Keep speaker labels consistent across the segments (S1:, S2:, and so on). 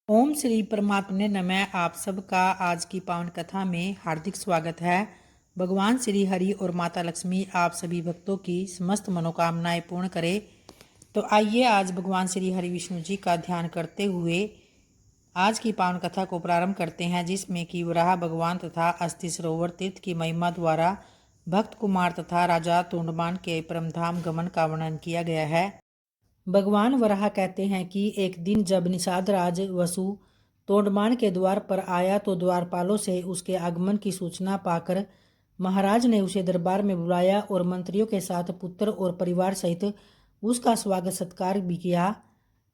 S1: ओम श्री परमात्मने नमः। आप सबका आज की पावन कथा में हार्दिक स्वागत है। भगवान श्री हरि और माता लक्ष्मी आप सभी भक्तों की समस्त मनोकामनाएं पूर्ण करे। तो आइए आज भगवान श्री हरि विष्णु जी का ध्यान करते हुए आज की पावन कथा को प्रारंभ करते हैं, जिसमें कि वराह भगवान तथा अस्थि सरोवर तीर्थ की महिमा द्वारा भक्त कुमार तथा राजा तोंडमान के परमधाम गमन का वर्णन किया गया है। भगवान वराह कहते हैं कि एक दिन जब निषाद राज वसु तोंडमान के द्वार पर आया तो द्वारपालों से उसके आगमन की सूचना पाकर महाराज ने उसे दरबार में बुलाया और मंत्रियों के साथ पुत्र और परिवार सहित उसका स्वागत सत्कार भी किया।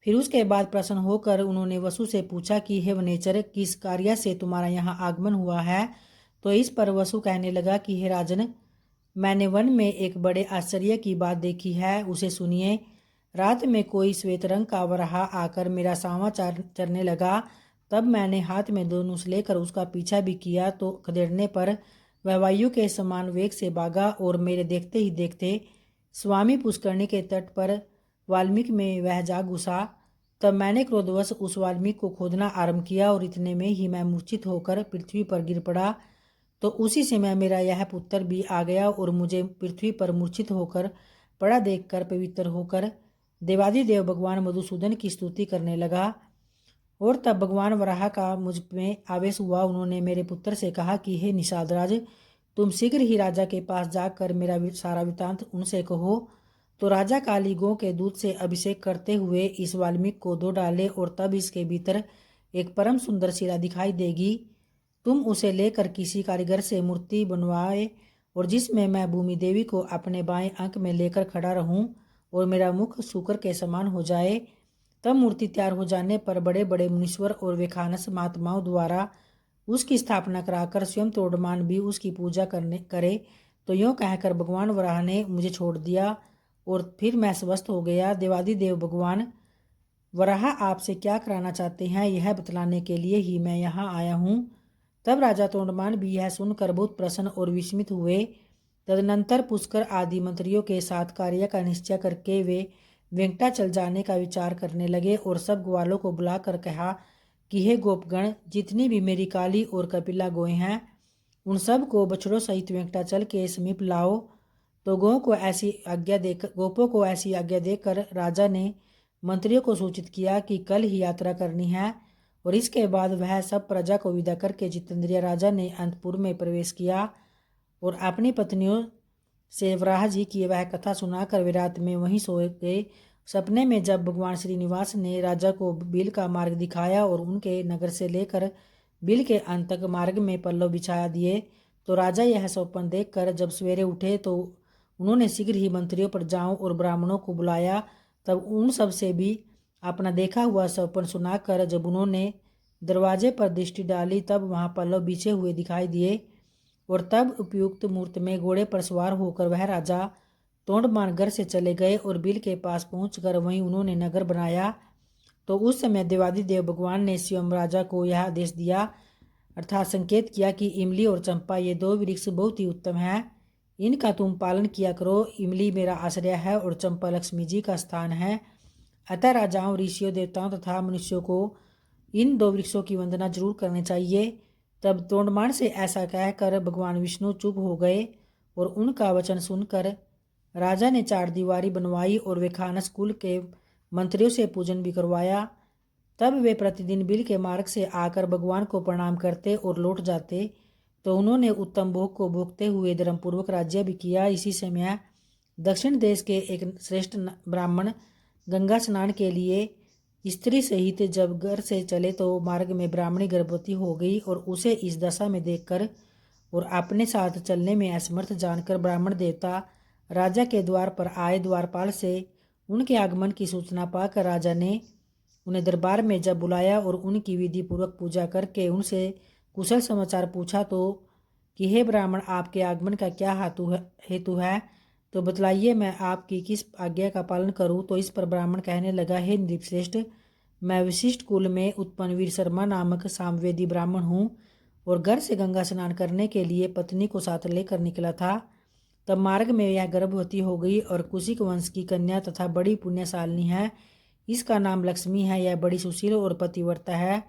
S1: फिर उसके बाद प्रसन्न होकर उन्होंने वसु से पूछा कि हे वनेचर, किस कार्य से तुम्हारा यहाँ आगमन हुआ है। तो इस पर वसु कहने लगा कि हे राजन, मैंने वन में एक बड़े आश्चर्य की बात देखी है, उसे सुनिए। रात में कोई श्वेत रंग का वराह आकर मेरा साँवा चरने लगा। तब मैंने हाथ में धनुष लेकर उसका पीछा भी किया तो खदेड़ने पर वह वायु के समान वेग से भागा और मेरे देखते ही देखते स्वामी पुष्करणी के तट पर वाल्मीकि में वह जा घुसा। तब मैंने क्रोधवश उस वाल्मीकि को खोदना आरंभ किया और इतने में ही मैं मूर्छित होकर पृथ्वी पर गिर पड़ा। तो उसी समय मेरा यह पुत्र भी आ गया और मुझे पृथ्वी पर मूर्छित होकर पड़ा देखकर पवित्र होकर देवादिदेव भगवान मधुसूदन की स्तुति करने लगा। और तब भगवान वराह का मुझ में आवेश हुआ। उन्होंने मेरे पुत्र से कहा कि हे निषादराज, तुम शीघ्र ही राजा के पास जाकर मेरा सारा वृतांत उनसे कहो। तो राजा काली गौ के दूध से अभिषेक करते हुए इस वाल्मीकि को धो डाले और तब इसके भीतर एक परम सुंदर शिला दिखाई देगी। तुम उसे लेकर किसी कारीगर से मूर्ति बनवाए और जिसमें मैं भूमि देवी को अपने बाएं अंक में लेकर खड़ा रहूं और मेरा मुख शुक्र के समान हो जाए। तब मूर्ति तैयार हो जाने पर बड़े बड़े मुनीश्वर और वेखानस महात्माओं द्वारा उसकी स्थापना कराकर स्वयं तोड़मान भी उसकी पूजा करे। तो यूँ कहकर भगवान वराह ने मुझे छोड़ दिया और फिर मैं स्वस्थ हो गया। देवादिदेव भगवान वराह आपसे क्या कराना चाहते हैं, यह बतलाने के लिए ही मैं यहाँ आया हूँ। तब राजा तोंडमान भी यह सुनकर बहुत प्रसन्न और विस्मित हुए। तदनंतर पुष्कर आदि मंत्रियों के साथ कार्य का निश्चय करके वे वेंकटाचल जाने का विचार करने लगे और सब ग्वालों को बुलाकर कहा कि हे गोपगण, जितनी भी मेरी काली और कपिला गोएं हैं उन सब को बछड़ों सहित वेंकटाचल के समीप लाओ। तो गोपों को ऐसी आज्ञा देकर राजा ने मंत्रियों को सूचित किया कि कल ही यात्रा करनी है। और इसके बाद वह सब प्रजा को विदा करके जितेंद्रिय राजा ने अंतपुर में प्रवेश किया और अपनी पत्नियों से वराह जी की वह कथा सुनाकर वे रात में वहीं सो गए। सपने में जब भगवान श्रीनिवास ने राजा को बिल का मार्ग दिखाया और उनके नगर से लेकर बिल के अंत तक मार्ग में पल्लव बिछा दिए, तो राजा यह स्वप्न देखकर जब सवेरे उठे तो उन्होंने शीघ्र ही मंत्रियों पर जाओ और ब्राह्मणों को बुलाया। तब उन सब से भी अपना देखा हुआ स्वप्न सुनाकर जब उन्होंने दरवाजे पर दृष्टि डाली तब वहां पल्लव बिछे हुए दिखाई दिए। और तब उपयुक्त मुहूर्त में घोड़े पर सवार होकर वह राजा तोंडमान घर से चले गए और बिल के पास पहुंचकर वहीं उन्होंने नगर बनाया। तो उस समय देवादिदेव भगवान ने स्वयं राजा को यह आदेश दिया, अर्थात संकेत किया कि इमली और चंपा ये दो वृक्ष बहुत ही उत्तम हैं, इनका तुम पालन किया करो। इमली मेरा आश्रय है और चंपा लक्ष्मी जी का स्थान है। अतः राजाओं, ऋषियों, देवताओं तथा मनुष्यों को इन दो वृक्षों की वंदना जरूर करनी चाहिए। तब तोंडमान से ऐसा कहकर भगवान विष्णु चुप हो गए और उनका वचन सुनकर राजा ने चार दीवारी बनवाई और वे खानस कुल के मंत्रियों से पूजन भी करवाया। तब वे प्रतिदिन बिल के मार्ग से आकर भगवान को प्रणाम करते और लौट जाते। तो उन्होंने उत्तम भोग को भोगते हुए धर्मपूर्वक राज्य भी किया। इसी समय दक्षिण देश के एक श्रेष्ठ ब्राह्मण गंगा स्नान के लिए स्त्री सहित जब घर से चले तो मार्ग में ब्राह्मणी गर्भवती हो गई और उसे इस दशा में देखकर और अपने साथ चलने में असमर्थ जानकर ब्राह्मण देवता राजा के द्वार पर आए। द्वारपाल से उनके आगमन की सूचना पाकर राजा ने उन्हें दरबार में जब बुलाया और उनकी विधि पूर्वक पूजा करके उनसे कुशल समाचार पूछा तो कि हे ब्राह्मण, आपके आगमन का क्या हेतु है, तो बतलाइए, मैं आपकी किस आज्ञा का पालन करूं। तो इस पर ब्राह्मण कहने लगा, हे नृपश्रेष्ठ, मैं विशिष्ट कुल में उत्पन्न वीर शर्मा नामक सामवेदी ब्राह्मण हूँ और घर से गंगा स्नान करने के लिए पत्नी को साथ लेकर निकला था। तब मार्ग में यह गर्भवती हो गई और कुशिक वंश की कन्या तथा बड़ी पुण्यशालिनी है। इसका नाम लक्ष्मी है। यह बड़ी सुशील और पतिव्रता है,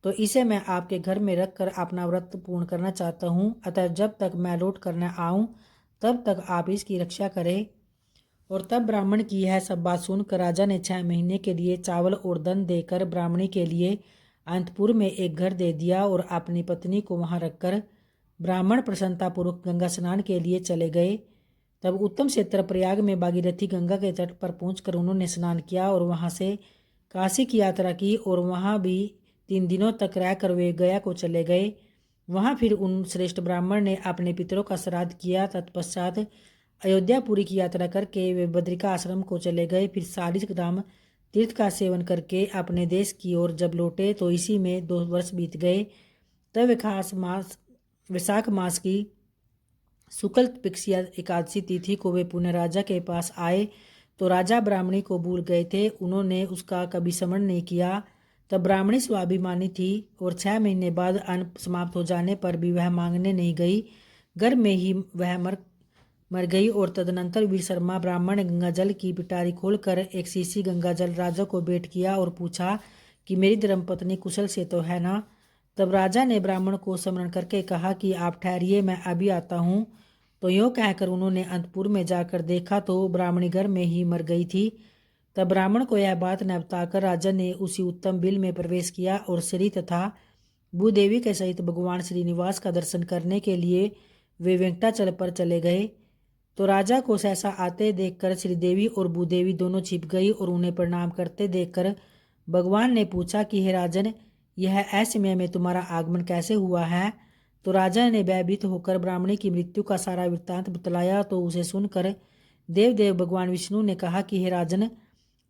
S1: तो इसे मैं आपके घर में रख कर अपना व्रत पूर्ण करना चाहता हूँ। अतः जब तक मैं लौट कर न आऊँ तब तक आप इसकी रक्षा करें। और तब ब्राह्मण की यह सब बात सुनकर राजा ने 6 महीने के लिए चावल और धन देकर ब्राह्मणी के लिए अन्तपुर में एक घर दे दिया और अपनी पत्नी को वहां रखकर ब्राह्मण प्रसन्नतापूर्वक गंगा स्नान के लिए चले गए। तब उत्तम क्षेत्र प्रयाग में भागीरथी गंगा के तट पर पहुंचकर उन्होंने स्नान किया और वहां से काशी की यात्रा की और वहां भी 3 दिनों तक रहकर वे गया को चले गए। वहां फिर उन श्रेष्ठ ब्राह्मण ने अपने पितरों का श्राद्ध किया। तत्पश्चात अयोध्यापुरी की यात्रा करके वे बद्रिका आश्रम को चले गए। फिर 40 ग्राम तीर्थ का सेवन करके अपने देश की ओर जब लौटे तो इसी में 2 वर्ष बीत गए। तब वैशाख मास की शुक्ल पक्षिया एकादशी तिथि को वे पुनः राजा के पास आए तो राजा ब्राह्मणी को भूल गए थे, उन्होंने उसका कभी स्मरण नहीं किया। तब ब्राह्मणी स्वाभिमानी थी और 6 महीने बाद अन्न समाप्त हो जाने पर भी वह मांगने नहीं गई, घर में ही वह मर गई। और तदनंतर वीर शर्मा ब्राह्मण ने गंगाजल की पिटारी खोलकर एक शीशी गंगाजल राजा को भेंट किया और पूछा कि मेरी धर्मपत्नी कुशल से तो है ना। तब राजा ने ब्राह्मण को स्मरण करके कहा कि आप ठहरिए, मैं अभी आता हूँ। तो यूँ कहकर उन्होंने अंतपुर में जाकर देखा तो ब्राह्मणी घर में ही मर गई थी। तब ब्राह्मण को यह बात न बताकर राजा ने उसी उत्तम बिल में प्रवेश किया और श्री तथा भूदेवी के सहित भगवान श्रीनिवास का दर्शन करने के लिए वे वेंकटाचल पर चले गए। तो राजा को सहसा आते देखकर श्रीदेवी और भूदेवी दोनों छिप गई और उन्हें प्रणाम करते देखकर भगवान ने पूछा कि हे राजन, यह असमय में तुम्हारा आगमन कैसे हुआ है। तो राजा ने भयभीत होकर ब्राह्मणी की मृत्यु का सारा वृत्तांत बतलाया। तो उसे सुनकर देवदेव भगवान विष्णु ने कहा कि हे राजन,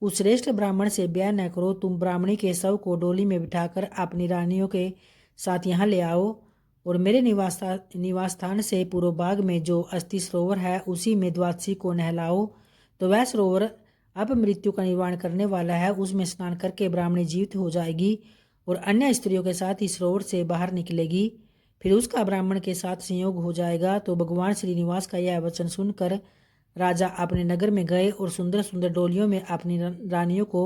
S1: उस श्रेष्ठ ब्राह्मण से ब्याह न करो, तुम ब्राह्मणी के शव को डोली में बिठाकर अपनी रानियों के साथ यहाँ ले आओ और मेरे निवास स्थान से पूर्व भाग में जो अस्थि सरोवर है उसी में द्वादशी को नहलाओ। तो वह सरोवर अब मृत्यु का निवारण करने वाला है, उसमें स्नान करके ब्राह्मणी जीवित हो जाएगी और अन्य स्त्रियों के साथ इस सरोवर से बाहर निकलेगी, फिर उसका ब्राह्मण के साथ संयोग हो जाएगा। तो भगवान श्रीनिवास का यह वचन सुनकर राजा अपने नगर में गए और सुंदर सुंदर डोलियों में अपनी रानियों को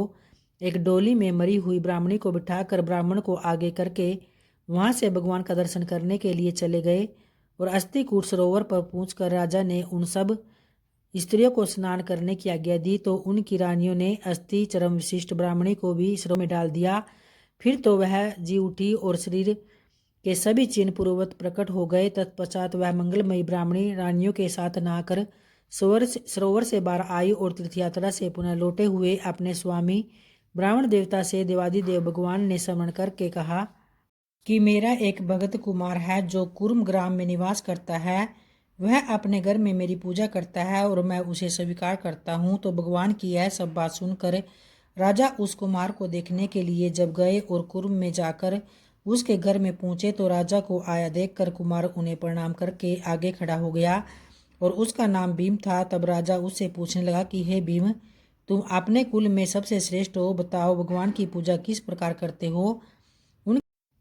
S1: एक डोली में मरी हुई ब्राह्मणी को बिठाकर ब्राह्मण को आगे करके वहां से भगवान का दर्शन करने के लिए चले गए। और अस्थिकूट सरोवर पर पहुंचकर राजा ने उन सब स्त्रियों को स्नान करने की आज्ञा दी। तो उनकी रानियों ने अस्थि चरम विशिष्ट ब्राह्मणी को भी सरोवर में डाल दिया। फिर तो वह जी उठी और शरीर के सभी चिन्ह पूर्ववत प्रकट हो गए। तत्पश्चात वह मंगलमयी ब्राह्मणी रानियों के साथ नहाकर सरोवर से बाहर आई और तीर्थयात्रा से पुनः लौटे हुए अपने स्वामी ब्राह्मण देवता से देवादिदेव भगवान ने स्मरण करके कहा कि मेरा एक भगत कुमार है जो कुर्म ग्राम में निवास करता है, वह अपने घर में मेरी पूजा करता है और मैं उसे स्वीकार करता हूँ। तो भगवान की यह सब बात सुनकर राजा उस कुमार को देखने के लिए जब गए और कुर्म में जाकर उसके घर में पहुंचे तो राजा को आया देखकर कुमार उन्हें प्रणाम करके आगे खड़ा हो गया और उसका नाम भीम था। तब राजा उससे पूछने लगा कि हे भीम, तुम अपने कुल में सबसे श्रेष्ठ हो, बताओ भगवान की पूजा किस प्रकार करते हो।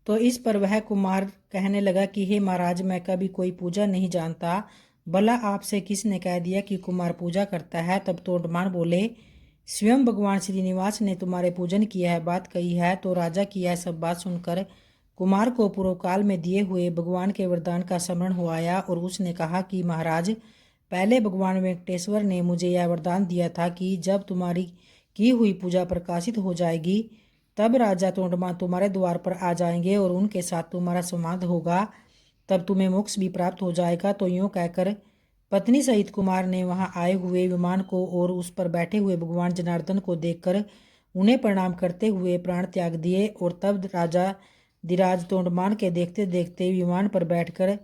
S1: तो इस पर वह कुमार कहने लगा कि हे महाराज, मैं कभी कोई पूजा नहीं जानता, भला आपसे किसने कह दिया कि कुमार पूजा करता है। तब तोड़मान बोले, स्वयं भगवान श्रीनिवास ने तुम्हारे पूजन की यह बात कही है। तो राजा की यह सब बात सुनकर कुमार को पूर्व काल में दिए हुए भगवान के वरदान का स्मरण हो आया और उसने कहा कि महाराज, पहले भगवान वेंकटेश्वर ने मुझे यह वरदान दिया था कि जब तुम्हारी की हुई पूजा प्रकाशित हो जाएगी तब राजा तोंडमान तुम्हारे द्वार पर आ जाएंगे और उनके साथ तुम्हारा संवाद होगा, तब तुम्हें मोक्ष भी प्राप्त हो जाएगा। तो यूँ कहकर पत्नी सहित कुमार ने वहां आए हुए विमान को और उस पर बैठे हुए भगवान जनार्दन को देखकर उन्हें प्रणाम करते हुए प्राण त्याग दिए। और तब राजा धीराज तोंडमान के देखते देखते विमान पर बैठकर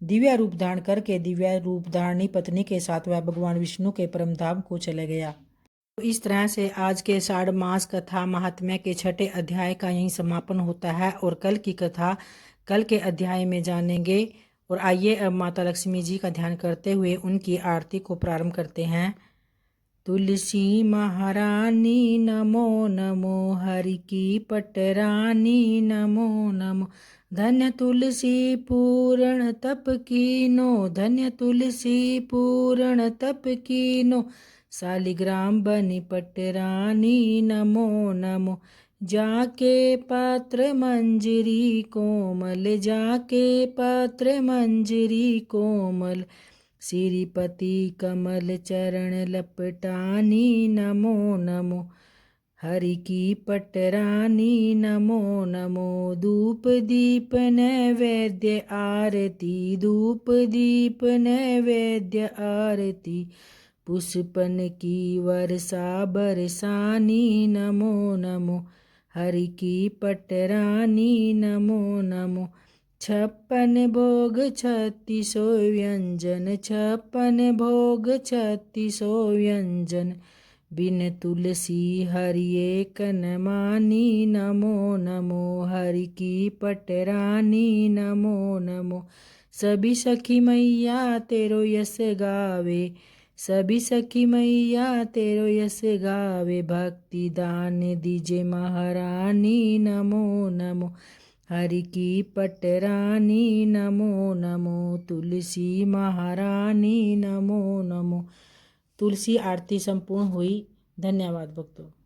S1: दिव्य रूप धारण करके दिव्य रूप धारणी पत्नी के साथ वह भगवान विष्णु के परम धाम को चले गया। तो इस तरह से आज के साढ़ मास कथा महात्म्य के 6ठे अध्याय का यहीं समापन होता है और कल की कथा कल के अध्याय में जानेंगे। और आइए अब माता लक्ष्मी जी का ध्यान करते हुए उनकी आरती को प्रारंभ करते हैं। तुलसी महारानी नमो नमो, हरि की पटरानी नमो नमो, धन्य तुलसी पूर्ण तप कीनो, धन्य तुलसी पूर्ण तप कीनो, शालिग्राम बनी पटरानी नमो नमो। जाके पत्र मंजरी कोमल, जाके पत्र मंजरी कोमल, श्रीपति कमल चरण लपटानी नमो नमो। हरि की पटरानी नमो नमो। धूप दीप नैवेद्य आरती, धूप दीप नैवेद्य आरती, पुष्पन की वर्षा बरसानी नमो नमो। हरि की पटरानी नमो नमो। 56 भोग 3600 व्यंजन, 56 भोग 3600 व्यंजन, बिन तुलसी हरि एक न मानी नमो नमो। हरि की पटरानी नमो नमो। सभी सखी मैया तेरो यश गावे, सभी सखी मैया तेरो यश गावे, भक्ति दान दीजे महारानी नमो नमो। हरि की पटरानी नमो नमो। तुलसी महारानी नमो नमो। तुलसी आरती संपूर्ण हुई। धन्यवाद भक्तों।